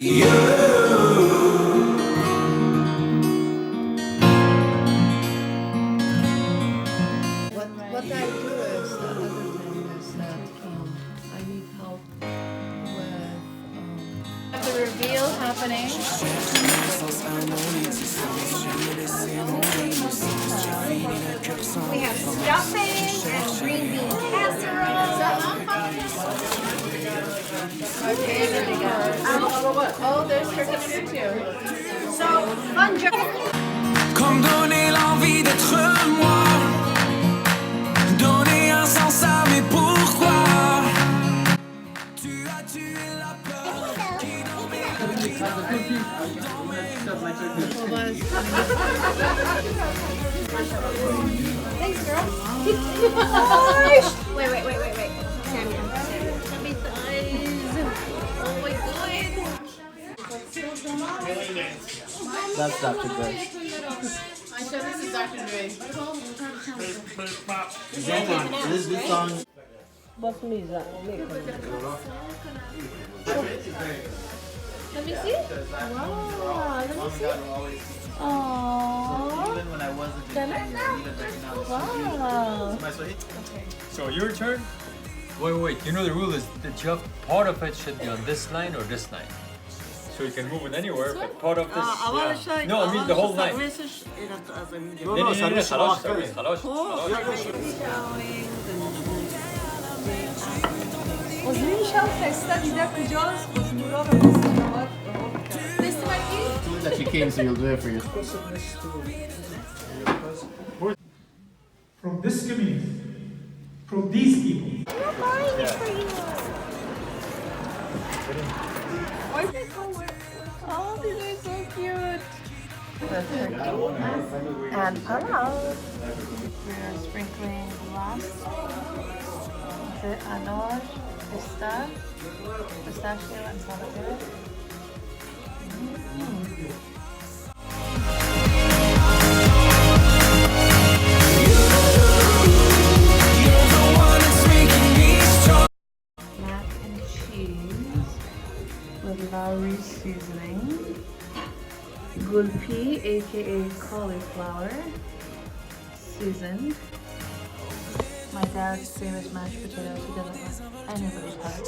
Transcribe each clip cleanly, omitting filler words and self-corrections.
What I do is the other thing is that I need help with the reveal happening. We have stuffing and green bean casserole. Okay, there we go. Oh, there's turkey here too. So, fun job. Comme donner l'envie d'être moi, donner un sens à mes pourquoi. Tu as tué la peur qui dans mes Thanks, girl. Wait. Samuel. Let me thighs. Oh my god. That's Dr. Dre. I said this is Dr. Dre. This song. Let me see. Wow, let me see. Aww. Even when I wasn't Wow. So your turn. Wait. You know the rule is that you have part of it should be on this line or this line. So you can move it anywhere, but part of this. Yeah. No, I mean the whole line. خلاص. قزوین شب خسته دیده کجاست؟ قزنورا به قزنورا that you came, so you'll do it for yourself. From this community, from these people. We're buying it for you. Oh, these are so cute. The turkey and palau. We are sprinkling glass. The anor, pistachio, and salad. Mac and cheese with Lowry seasoning. Gulpi, aka cauliflower, seasoned. My dad's famous mashed potatoes. He doesn't like anybody's heart.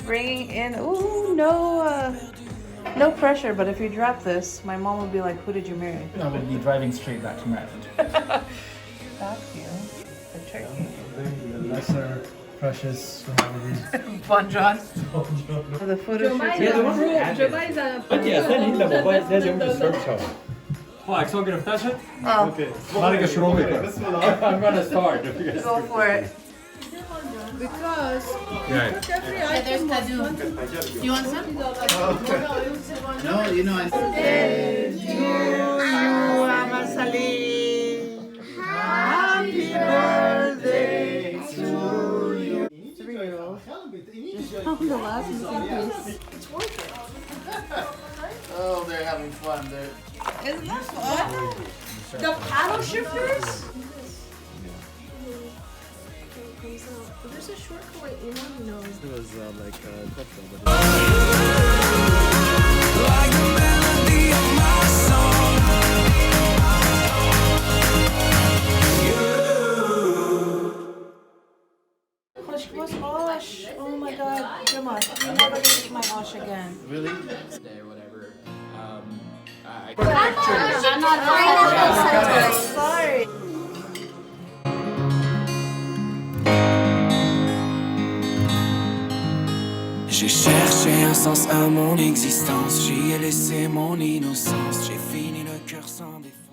Bringing in, ooh, no pressure, but if you drop this, my mom will be like, who did you marry? I will be driving straight back to Maryland. Thank you. The turkey. The lesser precious commodities. Bon John. For the photo shoot. Like so gonna finish it? Oh, I'm gonna start. go for it. Because Yeah, there's Kadu. You want some? No, you know, I Happy birthday to you. 3-year-old. Oh, the last missing piece. Oh, they're having fun. Isn't that fun? The paddle shifters? There's a short Kuwait email who knows. It was like cocktail, but like the melody of my song. Osh. Oh my god, Jamal, you're never gonna eat my osh again. really? Whatever. I'm not pineapple. Sorry. J'ai cherché un sens à mon existence, j'y ai laissé mon innocence, j'ai fini le cœur sans défense.